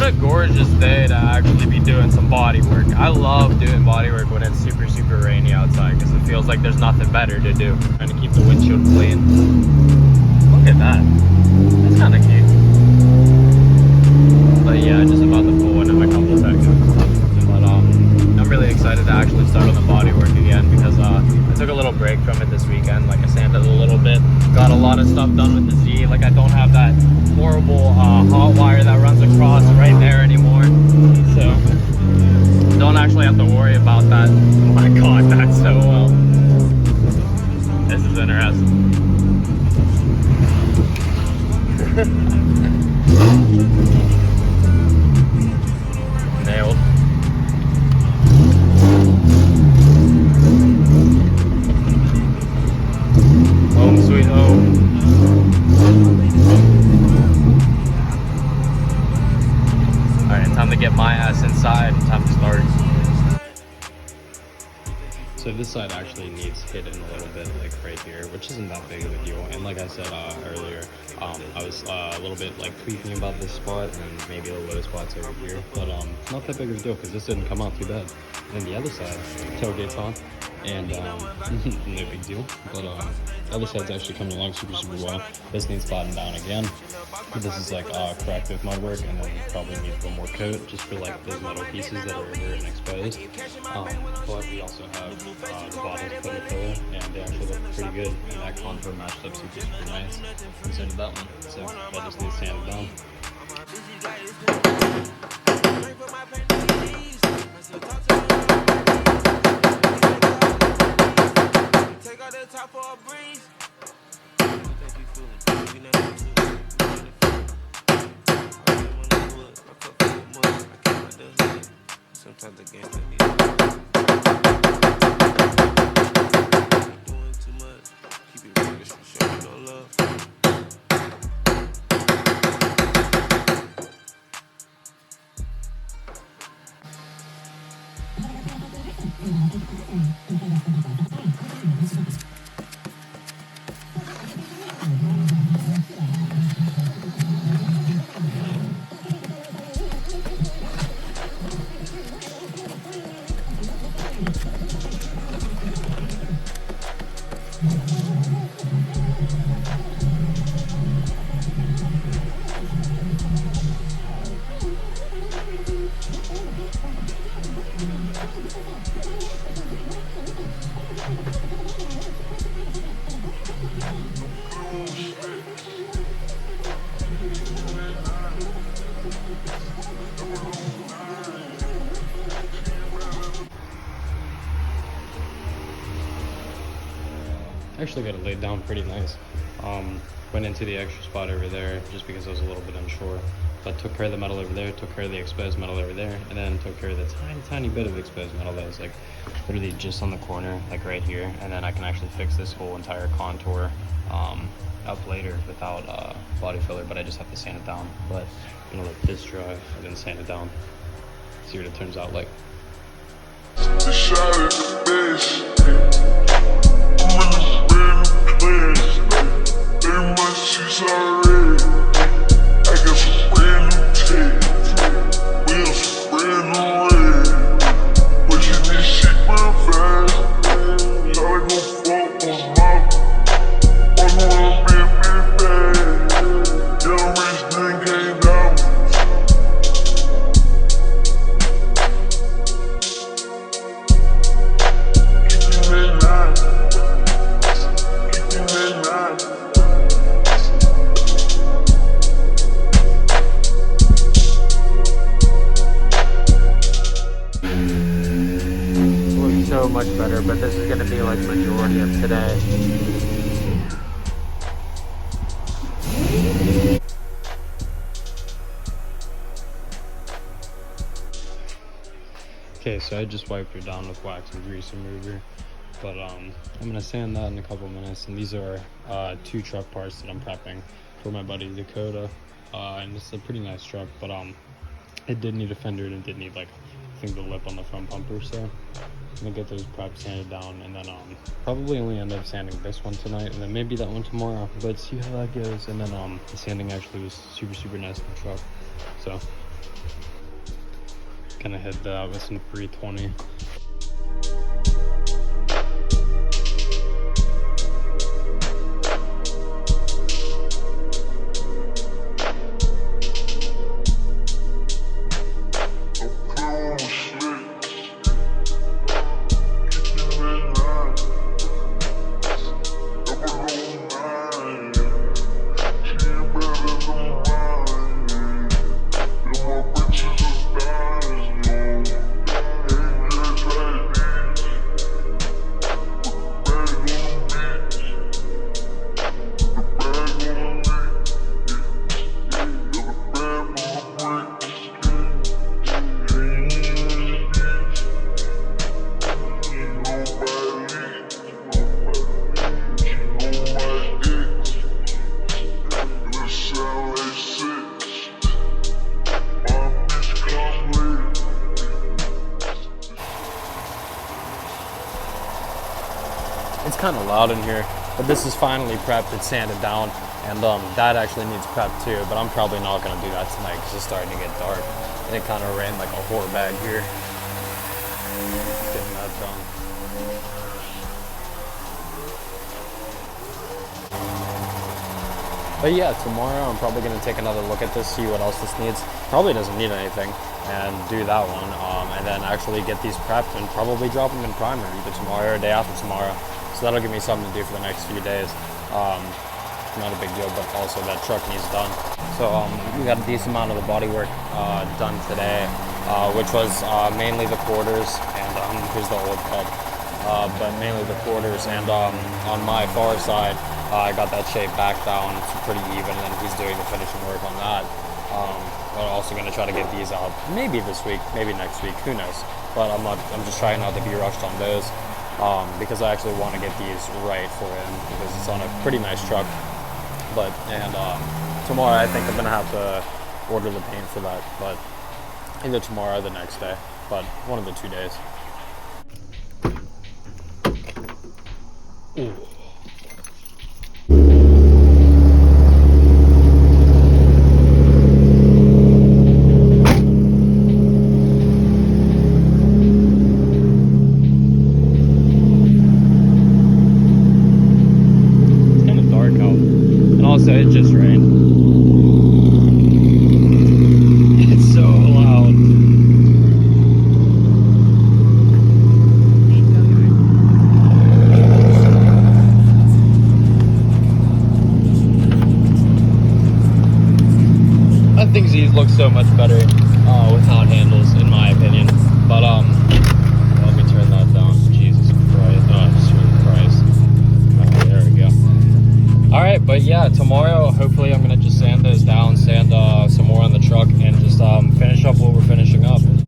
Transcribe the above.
What a gorgeous day to actually be doing some body work. I love doing body work when it's super, super rainy outside because it feels like there's nothing better to do. Trying to keep the windshield clean. Look at that. That's kind of cute. But yeah, just about to pull in a couple seconds. But I'm really excited to actually start on the body work again because I took a little break from it this weekend. Like I sanded a little bit, got a lot of stuff done with the Z. Like I don't have that horrible hot wire that runs across right there anymore. So don't actually have to worry about that. Oh my god, that's so well. This is interesting. Nailed. Home sweet home. Alright, time to get my ass inside. Time to start. So this side actually needs hitting a little bit, like right here, which isn't that big of a deal. And like I said earlier, I was a little bit like tweaking about this spot and maybe the low spots over here, but not that big of a deal because this didn't come out too bad. And then the other side, tailgate's on, and no big deal. But the other side's actually coming along super, super well. This needs spotting down again. This is like corrective mud work, and then probably need one more coat just for like those metal pieces that are over and exposed. But we also have the bottom put a pillow, and they actually look pretty good. And that contour matched up super, super nice. And so did that one. So I just need to sand it down. Sometimes the game doing too much. Keep it real, show me no love. Actually got it laid down pretty nice. Went into the extra spot over there just because I was a little bit unsure, but took care of the metal over there, took care of the exposed metal over there, and then took care of the tiny bit of exposed metal that was like literally just on the corner, like right here. And then I can actually fix this whole entire contour up later without body filler, but I just have to sand it down. But I'm gonna let this dry and then sand it down, see what it turns out like. So much better, but this is going to be like majority of today. Okay, so I just wiped it down with wax and grease remover, but I'm going to sand that in a couple minutes. And these are 2 truck parts that I'm prepping for my buddy Dakota, and it's a pretty nice truck, but it did need a fender and it did need like I think the lip on the front bumper, so I'm gonna get those preps sanded down, and then probably only end up sanding this one tonight and then maybe that one tomorrow, but see how that goes. And then the sanding actually was super nice in the truck, so Gonna hit that with some 320. It's kind of loud in here, but this is finally prepped. It's sanded down, and that actually needs prep too, but I'm probably not going to do that tonight because it's starting to get dark, and it kind of rained like a whore bag here. Getting that done. But yeah, tomorrow I'm probably going to take another look at this, see what else this needs. Probably doesn't need anything, and do that one, and then actually get these prepped and probably drop them in primer either tomorrow or day after tomorrow. So that'll give me something to do for the next few days. Not a big deal, but also that truck needs done. So we got a decent amount of the bodywork done today, which was mainly the quarters, and here's the old cut, but mainly the quarters. And on my far side, I got that shape back down. It's pretty even, and then he's doing the finishing work on that. We're also going to try to get these out maybe this week, maybe next week, who knows. But I'm just trying not to be rushed on those because I actually want to get these right for him because it's on a pretty nice truck. And tomorrow I think I'm going to have to order the paint for that, but either tomorrow or the next day, but one of the 2 days. Ooh. Also, it just rained. It's so loud. I think these look so much better without handles, in my opinion. But let me turn that down. Jesus Christ! Oh, sweet Christ! Oh, there we go. All right, but yeah, tomorrow hopefully I'm gonna